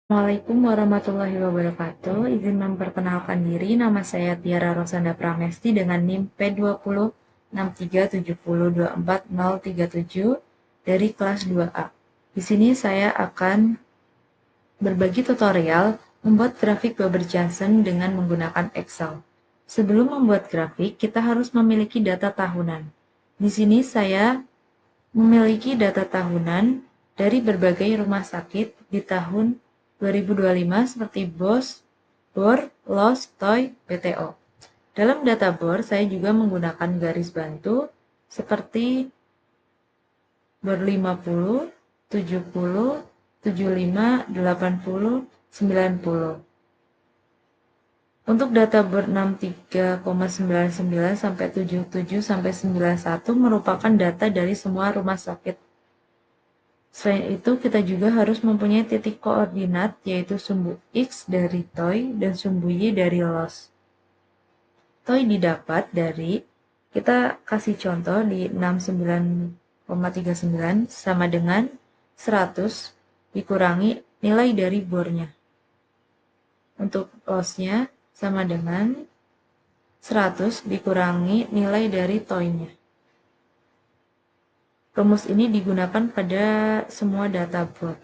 Assalamualaikum warahmatullahi wabarakatuh. Izin memperkenalkan diri, nama saya Tiara Rosanda Pramesti dengan NIM P206370240037 dari kelas 2A. Di sini saya akan berbagi tutorial membuat grafik Weber Johnson dengan menggunakan Excel. Sebelum membuat grafik, kita harus memiliki data tahunan. Di sini saya memiliki data tahunan dari berbagai rumah sakit di tahun 2025 seperti BOS, BOR, LOS, TOY, PTO. Dalam data BOR, saya juga menggunakan garis bantu seperti BOR 50, 70, 75, 80, 90. Untuk data BOR 63,99 sampai 77 sampai 91 merupakan data dari semua rumah sakit. Selain itu, kita juga harus mempunyai titik koordinat, yaitu sumbu X dari TOY dan sumbu Y dari LOS. TOY didapat dari, kita kasih contoh di 69,39 sama dengan 100 dikurangi nilai dari bornya. Untuk LOS-nya sama dengan 100 dikurangi nilai dari TOY-nya. Rumus ini digunakan pada semua data BOR.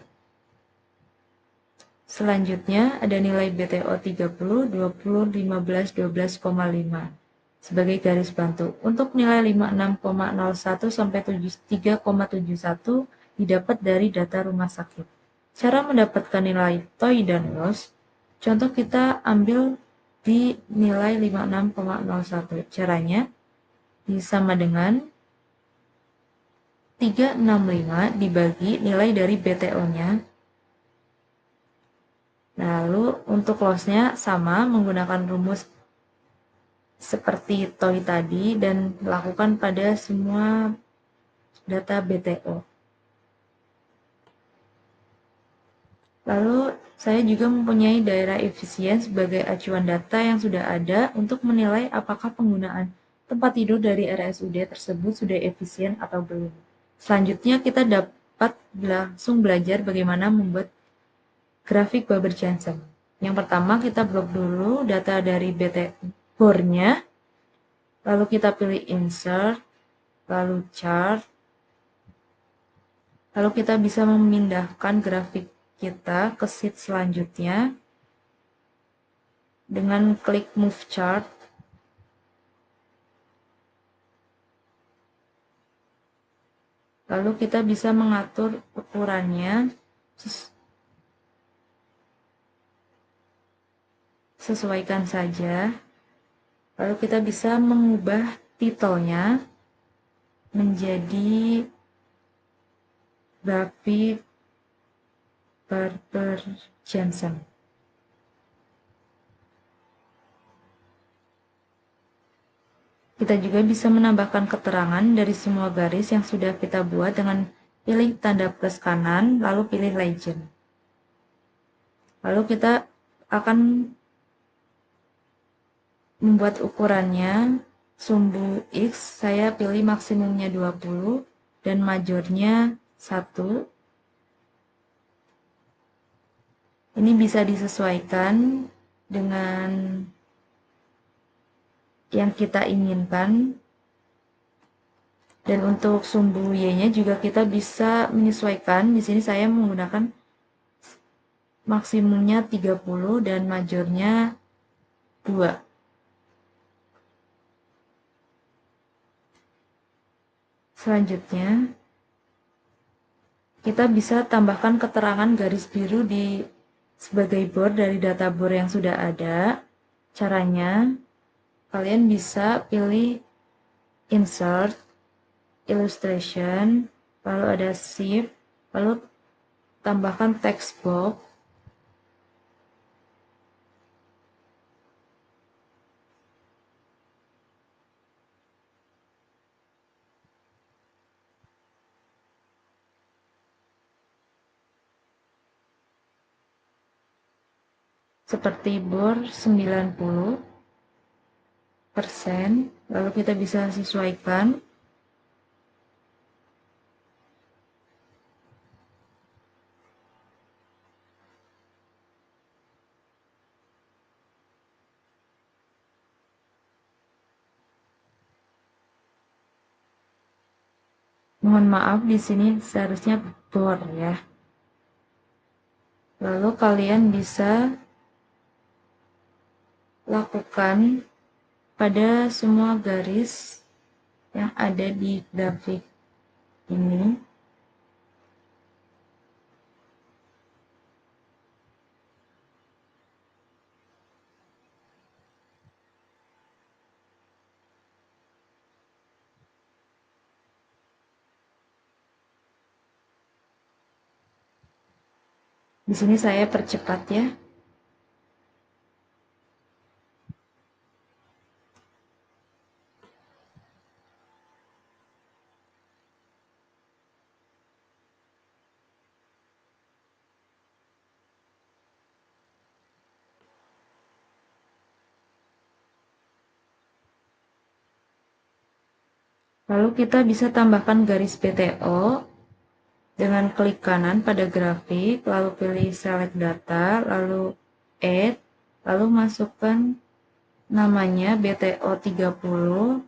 Selanjutnya ada nilai BTO 30, 20, 15, 12,5 sebagai garis bantu. Untuk nilai 56,01 sampai 73,71 didapat dari data rumah sakit. Cara mendapatkan nilai TOY dan LOS, contoh kita ambil di nilai 56,01. Caranya sama dengan 365 dibagi nilai dari BTO-nya. Lalu untuk loss-nya sama menggunakan rumus seperti TOY tadi dan lakukan pada semua data BTO. Lalu saya juga mempunyai daerah efisien sebagai acuan data yang sudah ada untuk menilai apakah penggunaan tempat tidur dari RSUD tersebut sudah efisien atau belum. Selanjutnya kita dapat langsung belajar bagaimana membuat grafik Weber Johnson. Yang pertama kita blok dulu data dari BOR-nya, lalu kita pilih insert, lalu chart, lalu kita bisa memindahkan grafik kita ke sheet selanjutnya dengan klik move chart. Lalu kita bisa mengatur ukurannya sesuaikan saja. Lalu kita bisa mengubah titelnya menjadi grafik Weber Johnson. Kita juga bisa menambahkan keterangan dari semua garis yang sudah kita buat dengan pilih tanda plus kanan, lalu pilih legend. Lalu kita akan membuat ukurannya, sumbu X saya pilih maksimumnya 20 dan majornya 1. Ini bisa disesuaikan dengan yang kita inginkan. Dan untuk sumbu Y-nya juga kita bisa menyesuaikan. Di sini saya menggunakan maksimumnya 30 dan majornya 2. Selanjutnya, kita bisa tambahkan keterangan garis biru di sebagai BOR dari data BOR yang sudah ada. Caranya, kalian bisa pilih insert, illustration, lalu ada shift, lalu tambahkan text box. Seperti BOR 90%, lalu kita bisa sesuaikan. Mohon maaf, di sini seharusnya bor ya. Lalu kalian bisa lakukan pada semua garis yang ada di grafik ini. Di sini saya percepat ya. Lalu kita bisa tambahkan garis BTO dengan klik kanan pada grafik, lalu pilih select data, lalu add, lalu masukkan namanya BTO 30.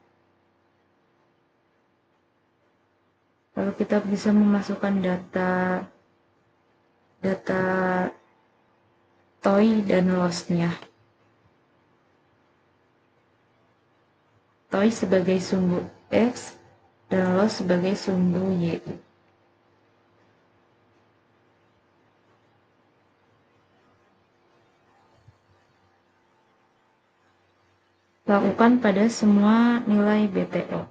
Lalu kita bisa memasukkan data toy dan loss-nya. Toy sebagai sumbu X dan loss sebagai sumbu Y. Lakukan pada semua nilai BTO.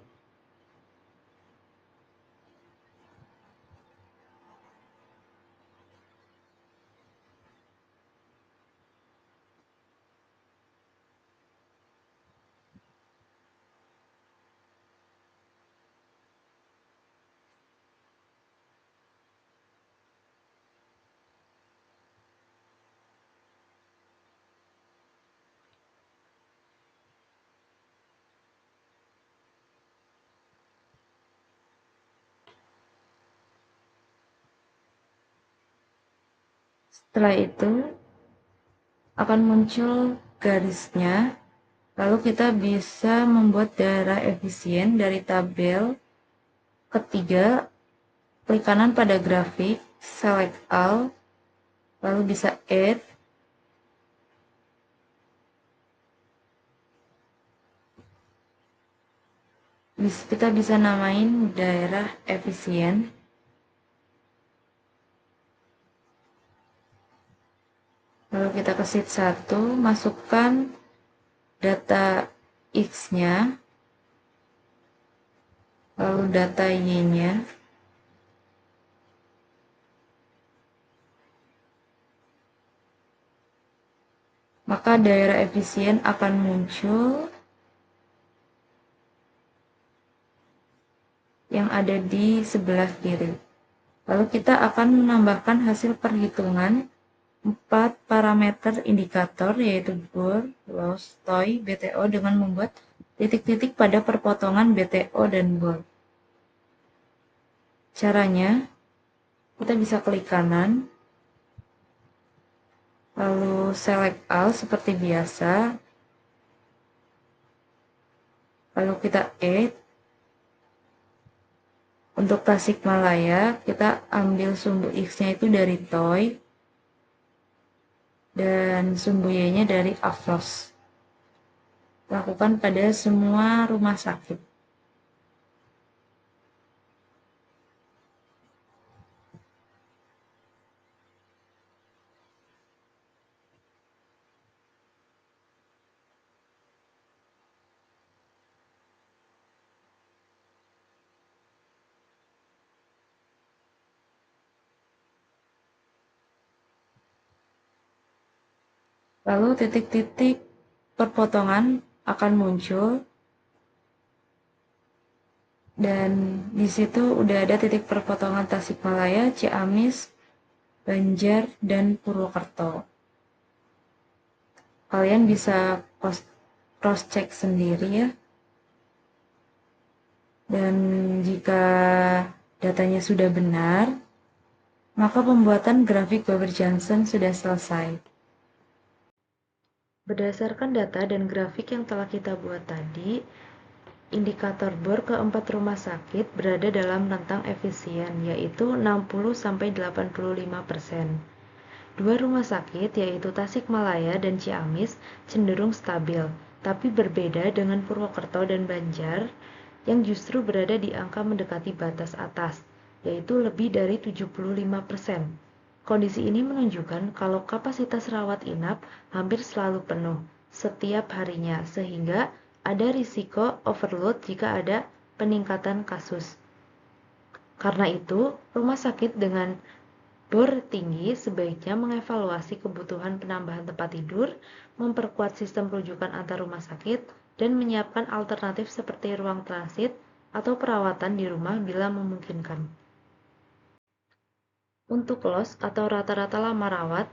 Setelah itu akan muncul garisnya. Lalu kita bisa membuat daerah efisien dari tabel ketiga. Klik kanan pada grafik, select all, lalu bisa add. Kita bisa namain daerah efisien. Lalu kita ke sheet 1, masukkan data X-nya, lalu data Y-nya. Maka daerah efisien akan muncul yang ada di sebelah kiri. Lalu kita akan menambahkan hasil perhitungan 4 parameter indikator yaitu bor, loss, toy, BTO dengan membuat titik-titik pada perpotongan BTO dan bor. Caranya, kita bisa klik kanan, lalu select all seperti biasa, lalu kita add. Untuk Tasikmalaya, kita ambil sumbu X-nya itu dari toy, dan sumbu Y-nya dari Aflos. Lakukan pada semua rumah sakit. Lalu titik-titik perpotongan akan muncul, dan di situ udah ada titik perpotongan Tasikmalaya, Ciamis, Banjar, dan Purwokerto. Kalian bisa cross-check sendiri ya. Dan jika datanya sudah benar, maka pembuatan grafik Weber-Janssen sudah selesai. Berdasarkan data dan grafik yang telah kita buat tadi, Indikator BOR keempat rumah sakit berada dalam rentang efisien, yaitu 60–85%. Dua rumah sakit, yaitu Tasikmalaya dan Ciamis, cenderung stabil, tapi berbeda dengan Purwokerto dan Banjar, yang justru berada di angka mendekati batas atas, yaitu lebih dari 75%. Kondisi ini menunjukkan kalau kapasitas rawat inap hampir selalu penuh setiap harinya, sehingga ada risiko overload jika ada peningkatan kasus. Karena itu, rumah sakit dengan BOR tinggi sebaiknya mengevaluasi kebutuhan penambahan tempat tidur, memperkuat sistem rujukan antar rumah sakit, dan menyiapkan alternatif seperti ruang transit atau perawatan di rumah bila memungkinkan. Untuk loss atau rata-rata lama rawat,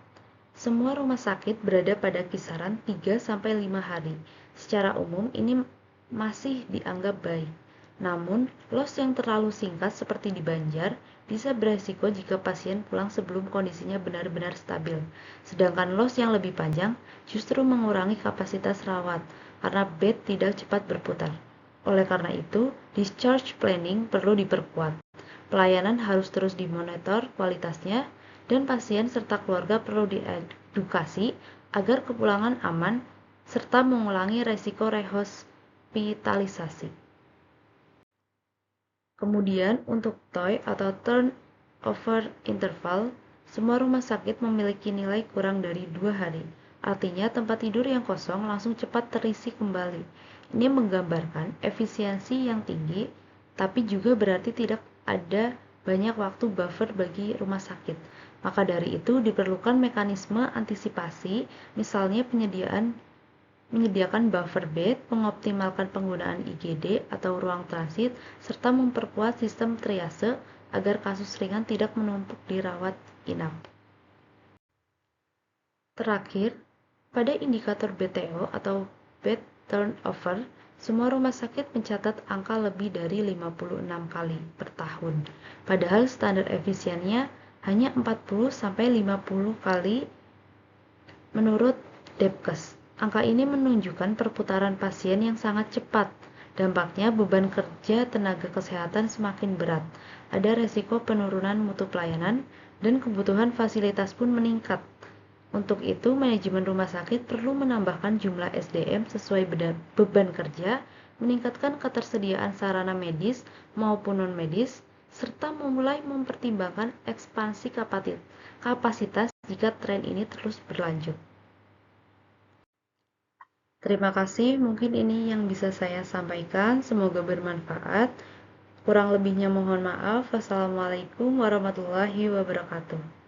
semua rumah sakit berada pada kisaran 3–5 hari. Secara umum ini masih dianggap baik. Namun, loss yang terlalu singkat seperti di Banjar bisa beresiko jika pasien pulang sebelum kondisinya benar-benar stabil. Sedangkan loss yang lebih panjang justru mengurangi kapasitas rawat karena bed tidak cepat berputar. Oleh karena itu, discharge planning perlu diperkuat. Pelayanan harus terus dimonitor kualitasnya, dan pasien serta keluarga perlu diedukasi agar kepulangan aman serta mengurangi resiko rehospitalisasi. Kemudian untuk TOI atau turnover interval, semua rumah sakit memiliki nilai kurang dari 2 hari. Artinya tempat tidur yang kosong langsung cepat terisi kembali. Ini menggambarkan efisiensi yang tinggi, tapi juga berarti tidak ada banyak waktu buffer bagi rumah sakit. Maka dari itu diperlukan mekanisme antisipasi, misalnya menyediakan buffer bed, mengoptimalkan penggunaan IGD atau ruang transit, serta memperkuat sistem triase agar kasus ringan tidak menumpuk di rawat inap. Terakhir, pada indikator BTO atau bed turnover, semua rumah sakit mencatat angka lebih dari 56 kali per tahun. Padahal standar efisiennya hanya 40–50 kali menurut Depkes. Angka ini menunjukkan perputaran pasien yang sangat cepat. Dampaknya beban kerja tenaga kesehatan semakin berat. Ada resiko penurunan mutu pelayanan dan kebutuhan fasilitas pun meningkat. Untuk itu, manajemen rumah sakit perlu menambahkan jumlah SDM sesuai beban kerja, meningkatkan ketersediaan sarana medis maupun non-medis, serta memulai mempertimbangkan ekspansi kapasitas jika tren ini terus berlanjut. Terima kasih, mungkin ini yang bisa saya sampaikan. Semoga bermanfaat. Kurang lebihnya mohon maaf. Wassalamualaikum warahmatullahi wabarakatuh.